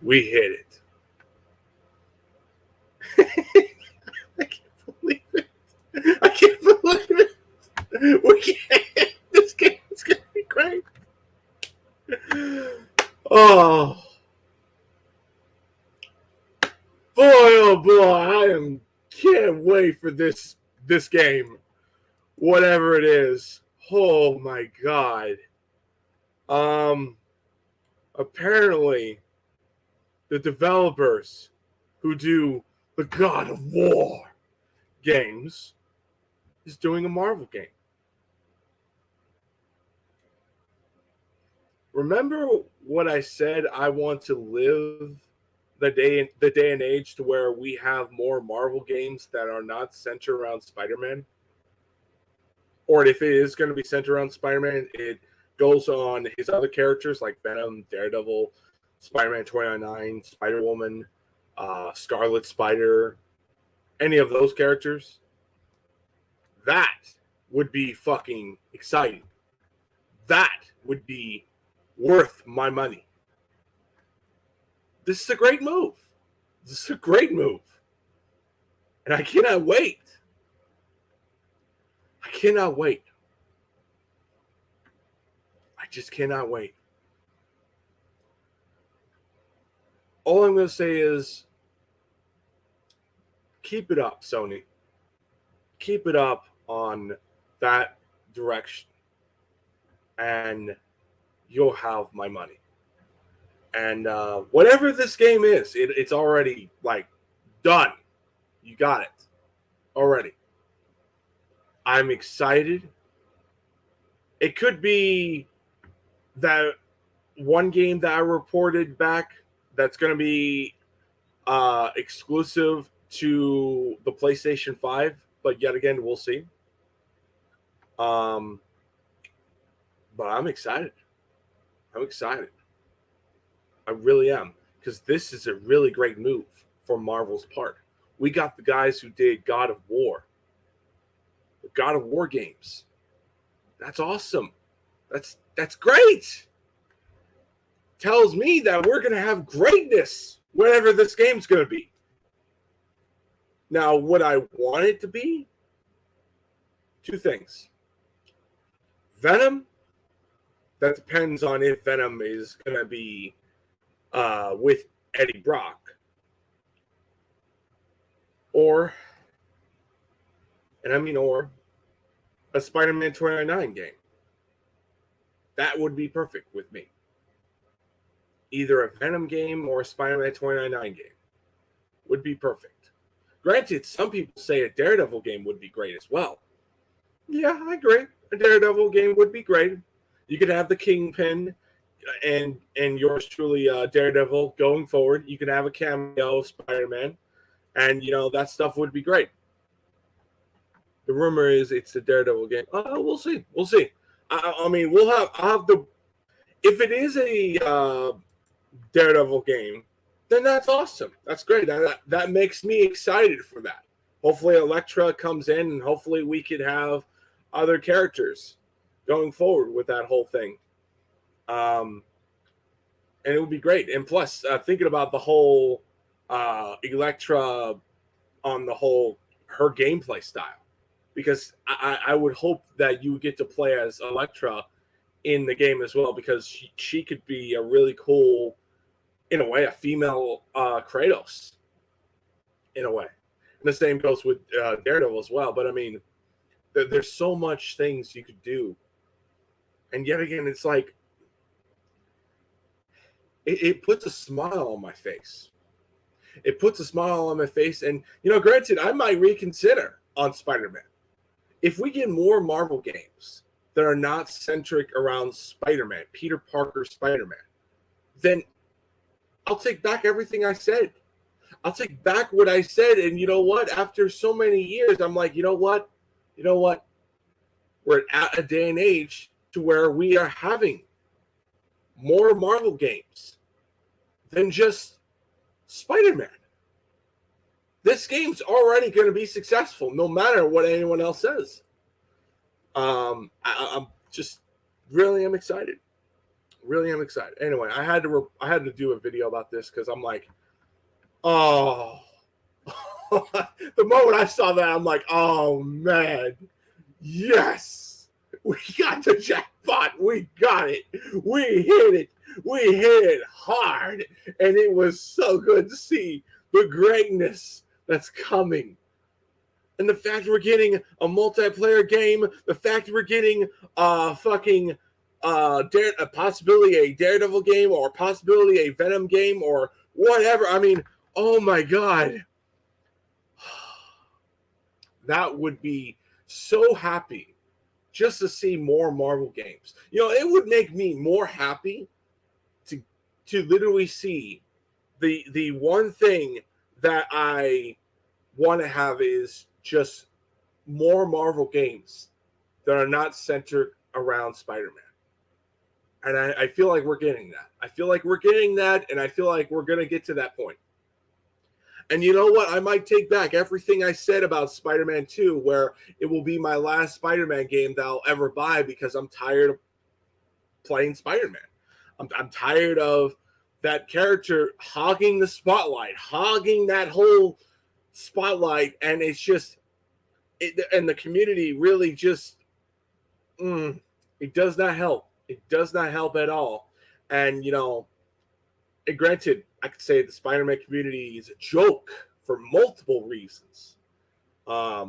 We hit it. I can't believe it. I can't believe it. We can't. This game is going to be great. Oh, boy, oh boy, can't wait for this game. Whatever it is. Oh my god. Um Apparently the developers who do the God of War games is doing a Marvel game. Remember what I said? I want to live the day and age to where we have more Marvel games that are not centered around Spider-Man. Or if it is going to be centered around Spider-Man, it goes on his other characters like Venom, Daredevil, Spider-Man 2099, Spider-Woman, Scarlet Spider, any of those characters. That would be fucking exciting. That would be worth my money. This is a great move. This is a great move. And I cannot wait. I cannot wait. I just cannot wait. All I'm going to say is keep it up, Sony. Keep it up on that direction. And you'll have my money. And whatever this game is, it's already like done. You got it already. I'm excited. It could be that one game that I reported back that's going to be exclusive to the PlayStation 5, but yet again, we'll see. But I'm excited. I'm excited. I really am, because this is a really great move for Marvel's part. We got the guys who did God of War, the God of War games. That's awesome. That's great. Tells me that we're going to have greatness whatever this game's going to be. Now, what I want it to be? Two things. Venom, that depends on if Venom is going to be with Eddie Brock. Or, and I mean or, a Spider-Man 2099 game. That would be perfect with me. Either a Venom game or a Spider-Man 2099 game would be perfect. Granted, some people say a Daredevil game would be great as well. Yeah, I agree. A Daredevil game would be great. You could have the Kingpin and yours truly, Daredevil, going forward. You could have a cameo of Spider-Man, and that stuff would be great. The rumor is it's the Daredevil game. We'll see. We'll see. I mean, I'll have the. If it is a Daredevil game, then that's awesome. That's great. That makes me excited for that. Hopefully, Elektra comes in, and hopefully, we could have other characters going forward with that whole thing. And it would be great. And plus, thinking about the whole Elektra on the whole her gameplay style, because I would hope that you get to play as Elektra in the game as well, because she could be a really cool, in a way, a female Kratos, in a way. And the same goes with Daredevil as well. But I mean, there's so much things you could do. And yet again, it's like, it puts a smile on my face. It puts a smile on my face. And, granted, I might reconsider on Spider-Man. If we get more Marvel games that are not centric around Spider-Man, Peter Parker Spider-Man, then I'll take back everything I said. I'll take back what I said. And you know what? After so many years, I'm like, you know what? We're at a day and age to where we are having more Marvel games than just Spider-Man. This game's already going to be successful, no matter what anyone else says. I'm just really am excited. Really am excited. Anyway, I had to do a video about this because I'm like, oh, the moment I saw that, I'm like, oh man, yes, we got the jackpot. We got it. We hit it. We hit it hard, and it was so good to see the greatness that's coming. And the fact we're getting a multiplayer game, the fact we're getting possibility a Daredevil game or possibility a Venom game or whatever. I mean, oh my God. That would be so happy just to see more Marvel games. You know, it would make me more happy to literally see the one thing that I want to have is just more Marvel games that are not centered around Spider-Man. And I feel like we're getting that. I feel like we're getting that, and I feel like we're going to get to that point. And you know what? I might take back everything I said about Spider-Man 2, where it will be my last Spider-Man game that I'll ever buy because I'm tired of playing Spider-Man. I'm tired of that character hogging the spotlight, hogging that whole spotlight, and it's just, and the community really just, it does not help. It does not help at all. And, you know, and granted, I could say the Spider-Man community is a joke for multiple reasons. I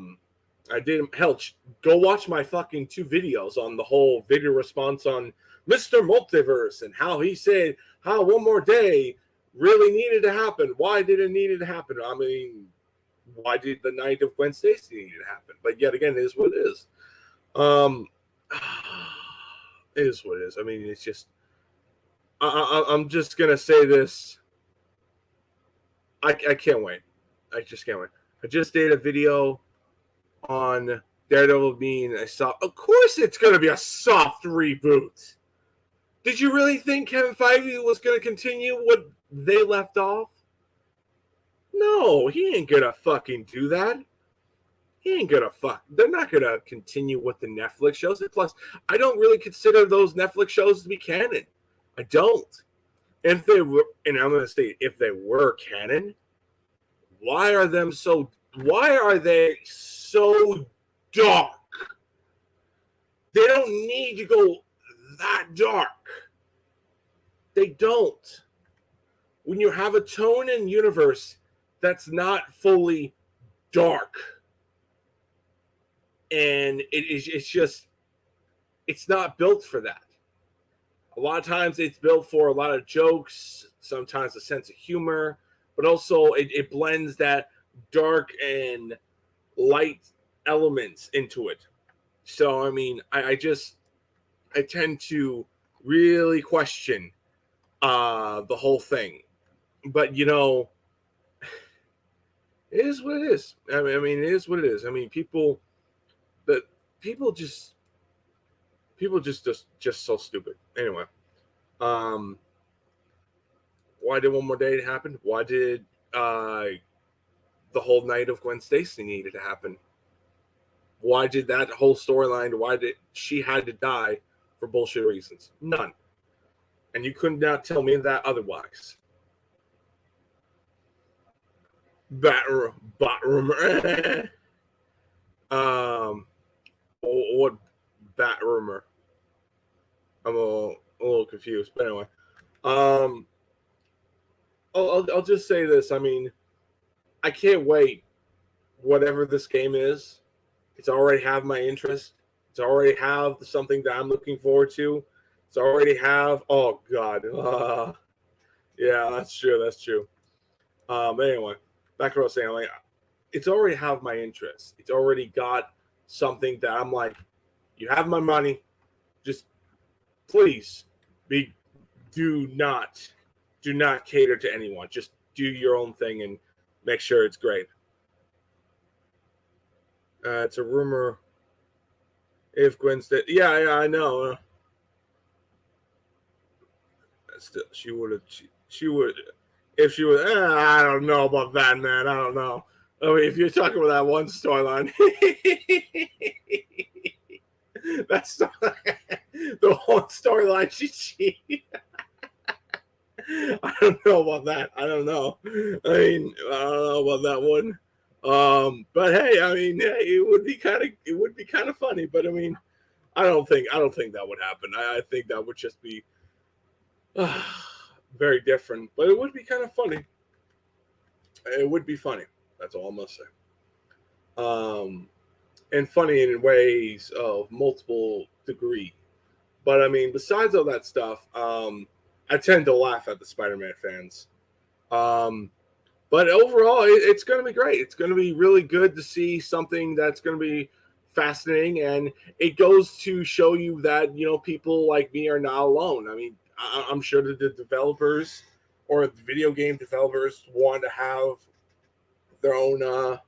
did, hell, go watch my fucking 2 videos on the whole video response on Mr. Multiverse and how he said how one more day really needed to happen. Why did it need to happen? I mean, why did the night of Gwen Stacy need to happen? But yet again, it is what it is. It is what it is. I mean, it's just, I'm just going to say this. I can't wait. I just can't wait. I just did a video on Daredevil being a soft. Of course, it's going to be a soft reboot. Did you really think Kevin Feige was going to continue what they left off? No, he ain't going to fucking do that. He ain't going to fuck. They're not going to continue with the Netflix shows. And plus, I don't really consider those Netflix shows to be canon. I don't. If they were, and I'm going to say, if they were canon, why are they so dark? They don't need to go that dark. They don't. When you have a tone and universe that's not fully dark, and it's not built for that. A lot of times it's built for a lot of jokes, sometimes a sense of humor, but also it blends that dark and light elements into it. So, I mean, I tend to really question the whole thing. But, you know, it is what it is. I mean, it is what it is. I mean, people just so stupid. Anyway, why did one more day happen? Why did the whole night of Gwen Stacy needed to happen? Why did that whole storyline? Why did she had to die for bullshit reasons? None. And you could not tell me that otherwise. Bat rumor. What bat rumor? I'm a little confused, but anyway, I'll just say this. I mean, I can't wait. Whatever this game is, it's already have my interest. It's already have something that I'm looking forward to. It's already have. Oh God, yeah, that's true. That's true. Anyway, back to what I was saying. Like, it's already have my interest. It's already got something that I'm like, you have my money. Just please do not cater to anyone. Just do your own thing and make sure it's great. It's a rumor. If Gwen Stacy, yeah, I know. Still, she would. If she was, I don't know about that, man. I don't know. I mean, if you're talking about that one storyline, the whole storyline. She I don't know about that. I don't know. I don't know about that one. But hey, I mean, yeah, it would be kind of funny. But I mean, I don't think that would happen. I think that would just be very different. But it would be kind of funny. It would be funny. That's all I must say. And funny in ways of multiple degree. But I mean, besides all that stuff, I tend to laugh at the Spider-Man fans. But overall, it's going to be great. It's going to be really good to see something that's going to be fascinating, and it goes to show you that people like me are not alone. I mean, I'm sure that the developers or the video game developers want to have their own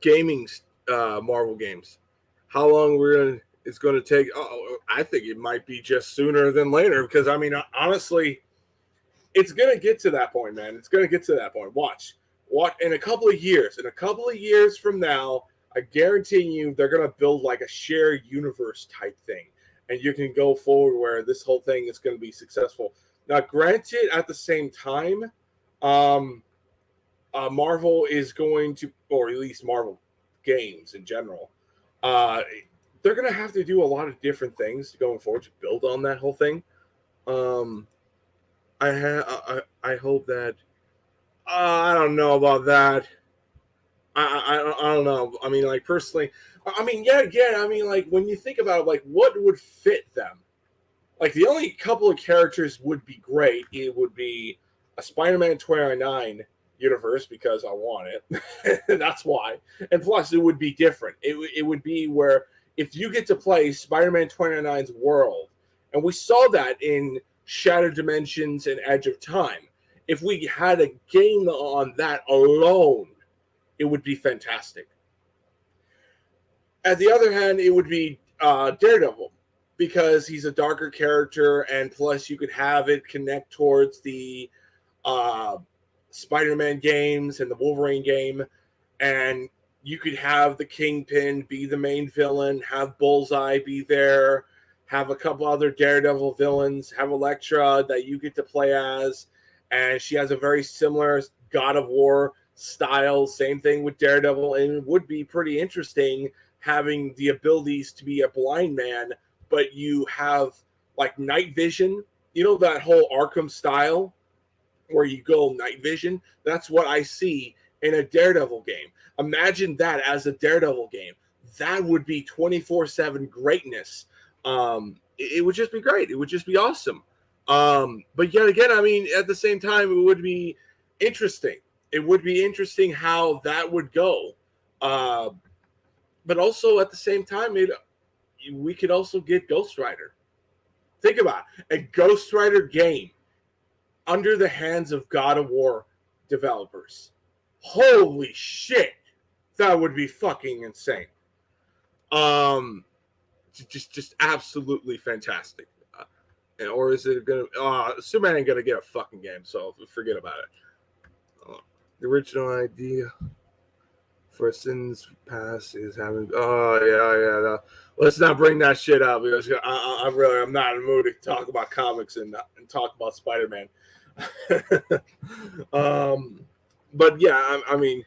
gaming Marvel games. How long it's going to take? Oh, I think it might be just sooner than later because I mean, honestly, it's going to get to that point, man. It's going to get to that point. Watch in a couple of years from now, I guarantee you they're going to build like a shared universe type thing, and you can go forward where this whole thing is going to be successful. Now, granted, at the same time, Marvel is going to, or at least Marvel games in general, they're going to have to do a lot of different things going forward to build on that whole thing. I hope that. I don't know about that. I don't know. I mean, like personally, I mean, yet again, I mean, like when you think about it, like what would fit them? Like the only couple of characters would be great. It would be a Spider-Man 2099 universe because I want it. That's why. And plus, it would be different. It would be where if you get to play Spider-Man 2099's world, and we saw that in Shattered Dimensions and Edge of Time. If we had a game on that alone, it would be fantastic. At the other hand, it would be Daredevil because he's a darker character, and plus you could have it connect towards the Spider-Man games and the Wolverine game, and you could have the Kingpin be the main villain, have Bullseye be there, have a couple other Daredevil villains, have Elektra that you get to play as, and she has a very similar God of War style. Same thing with Daredevil, and it would be pretty interesting having the abilities to be a blind man, but you have like night vision. You know that whole Arkham style where you go night vision? That's what I see in a Daredevil game. Imagine that as a Daredevil game. That would be 24/7 greatness. It would just be great. It would just be awesome. But yet again, I mean, at the same time, it would be interesting. It would be interesting how that would go. But also at the same time, we could also get Ghost Rider. Think about it. A Ghost Rider game under the hands of God of War developers. Holy shit. That would be fucking insane. Just absolutely fantastic. Or is it gonna? Superman ain't gonna get a fucking game, so forget about it. The original idea for Sin's Past is having. Oh yeah. No. Let's not bring that shit up because I'm not in the mood to talk about comics and talk about Spider-Man. But yeah, I mean,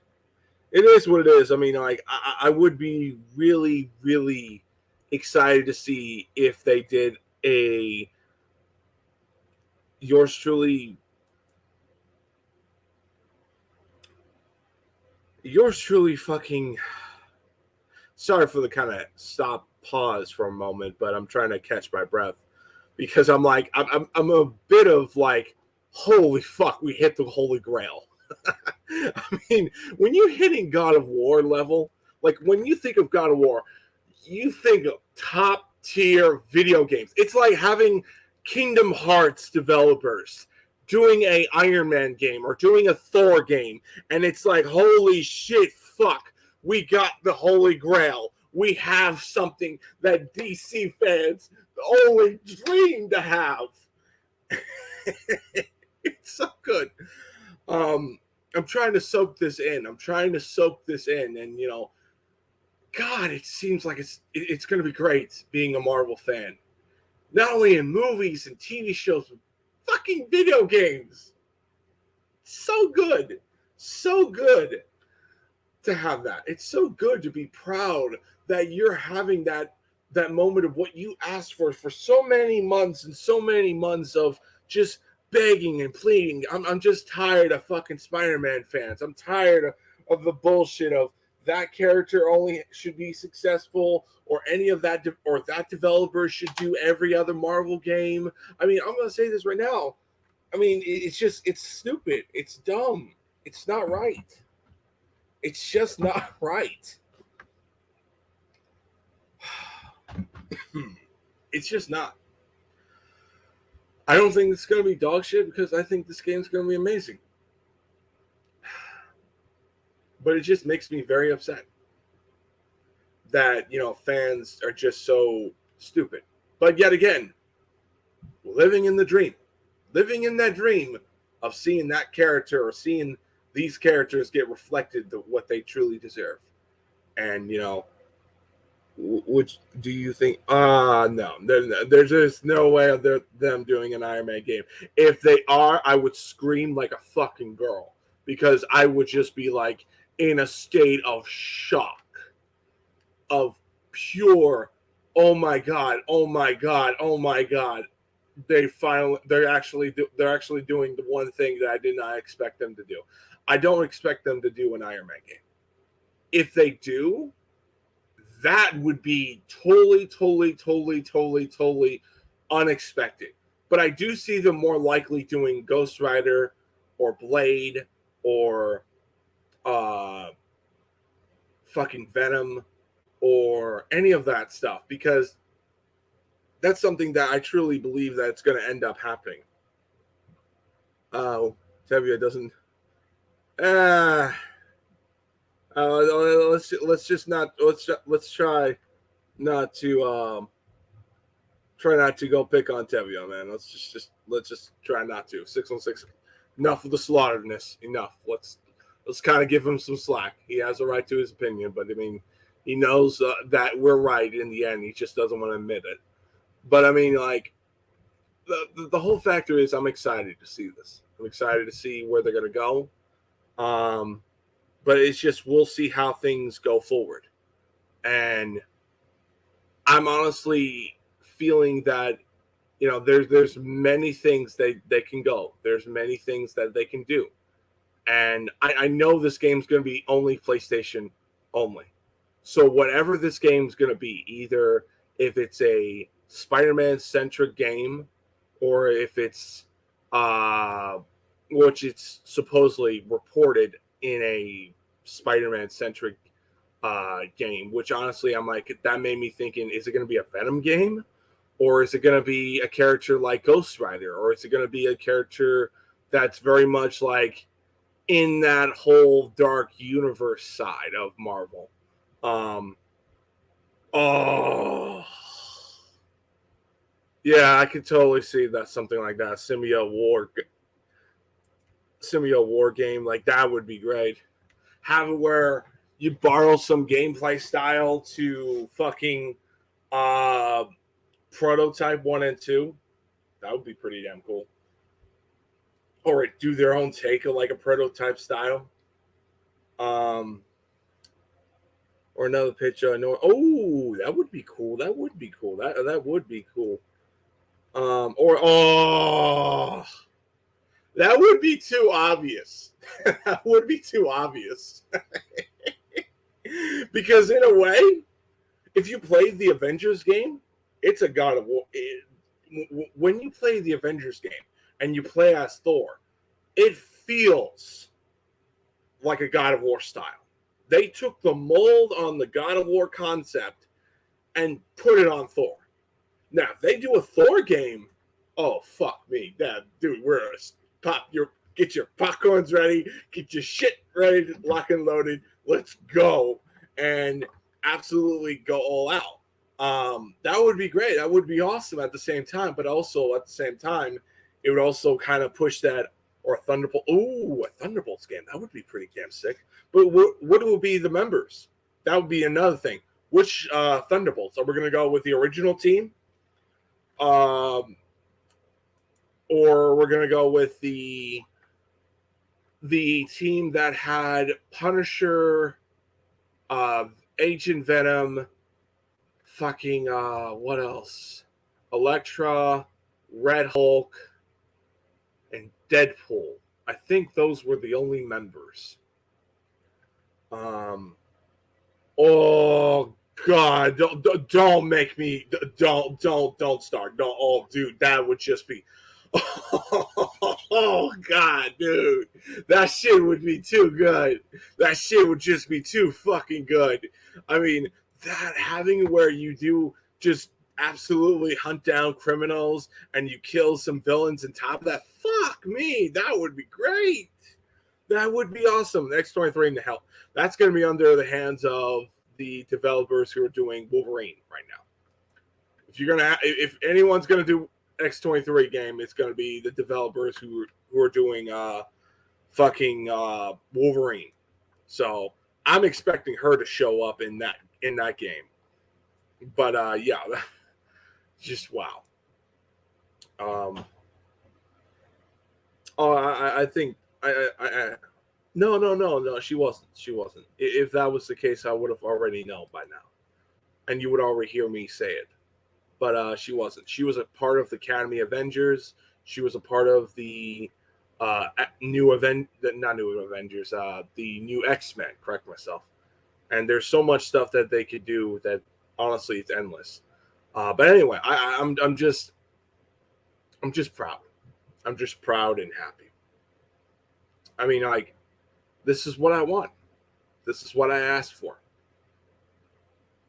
it is what it is. I mean, like I would be really, really excited to see if they did a yours truly fucking sorry for the kind of stop pause for a moment, but I'm trying to catch my breath because I'm like I'm a bit of like holy fuck, we hit the holy grail. I mean, when you're hitting God of War level, like when you think of God of War, you think of top tier video games. It's like having Kingdom Hearts developers doing a Iron Man game or doing a Thor game, and it's like, holy shit, fuck, we got the holy grail. We have something that DC fans only dream to have. It's so good. I'm trying to soak this in. And God, it seems like it's going to be great being a Marvel fan. Not only in movies and TV shows, but fucking video games. So good. So good to have that. It's so good to be proud that you're having that moment of what you asked for so many months and so many months of just begging and pleading. I'm just tired of fucking Spider-Man fans. I'm tired of the bullshit of that character only should be successful, or any of that, or that developer should do every other Marvel game. I mean, I'm gonna say this right now. I mean, it's stupid. It's dumb. It's not right. It's just not right. It's just not. I don't think it's going to be dog shit because I think this game's going to be amazing. But it just makes me very upset that, fans are just so stupid. But yet again, living in the dream. Living in that dream of seeing that character or seeing these characters get reflected to what they truly deserve. And, which do you think? No, there's just no way of them doing an Iron Man game. If they are, I would scream like a fucking girl because I would just be like in a state of shock, of pure, oh my god, oh my god, oh my god. They're actually doing the one thing that I did not expect them to do. I don't expect them to do an Iron Man game. If they do, that would be totally unexpected. But I do see them more likely doing Ghost Rider or Blade or fucking Venom or any of that stuff, because that's something that I truly believe that it's going to end up happening. Tevya doesn't. Let's try not to go pick on Tevya, man. Let's just try not to. 616. Enough of the slaughteredness. Enough. Let's kind of give him some slack. He has a right to his opinion, but I mean, he knows that we're right in the end. He just doesn't want to admit it. But I mean, like, the whole factor is I'm excited to see this. I'm excited to see where they're gonna go. But it's just, we'll see how things go forward. And I'm honestly feeling that, there's many things they can go. There's many things that they can do. And I know this game's going to be only PlayStation only. So whatever this game's going to be, either if it's a Spider-Man centric game or if it's, which it's supposedly reported in a Spider-Man centric game, which honestly I'm like, that made me thinking, is it going to be a Venom game, or is it going to be a character like Ghost Rider, or is it going to be a character that's very much like in that whole dark universe side of Marvel? Yeah, I could totally see that, something like that, symbiote war game, like that would be great. Have it where you borrow some gameplay style to fucking Prototype 1 and 2. That would be pretty damn cool. Or do their own take of like a Prototype style. Or another pitch. Oh, that would be cool. That would be cool. That would be cool. That would be too obvious. That would be too obvious. Because in a way, if you played the Avengers game, it's a God of War. When you play the Avengers game and you play as Thor, it feels like a God of War style. They took the mold on the God of War concept and put it on Thor. Now, if they do a Thor game, oh, fuck me. Dude, get your popcorns ready, get your shit ready, lock and loaded. Let's go and absolutely go all out. That would be great. That would be awesome at the same time, but also at the same time, it would also kind of push that, or a Thunderbolts game. That would be pretty damn sick. But what would be the members? That would be another thing. Which Thunderbolts? Are we going to go with the original team? Or we're gonna go with the team that had Punisher, Agent Venom, fucking what else? Elektra, Red Hulk, and Deadpool. I think those were the only members. Oh God! Don't make me don't start. Don't. Oh, dude, that would just be. Oh God, dude, that shit would be too good. That shit would just be too fucking good. I mean, that having where you do just absolutely hunt down criminals and you kill some villains on top of that. Fuck me, that would be great. That would be awesome. The X-23 in the hell. That's going to be under the hands of the developers who are doing Wolverine right now. If anyone's going to do X-23 game, it's going to be the developers who are doing fucking Wolverine. So I'm expecting her to show up in that game. But yeah, just wow. I think no, she wasn't. If that was the case, I would have already known by now, and you would already hear me say it. But she wasn't. She was a part of the Academy Avengers. She was a part of the not new Avengers, the new X-Men. Correct myself. And there's so much stuff that they could do that honestly it's endless. But anyway, I'm just proud. I'm just proud and happy. I mean, like, this is what I want. This is what I asked for.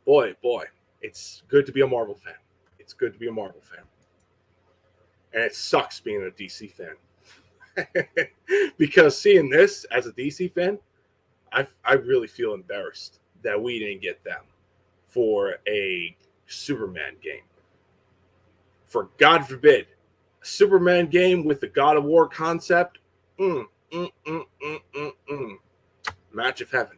Boy, it's good to be a Marvel fan. It's good to be a Marvel fan. And it sucks being a DC fan. Because seeing this as a DC fan, I really feel embarrassed that we didn't get them for a Superman game. For God forbid, a Superman game with the God of War concept, match of heaven.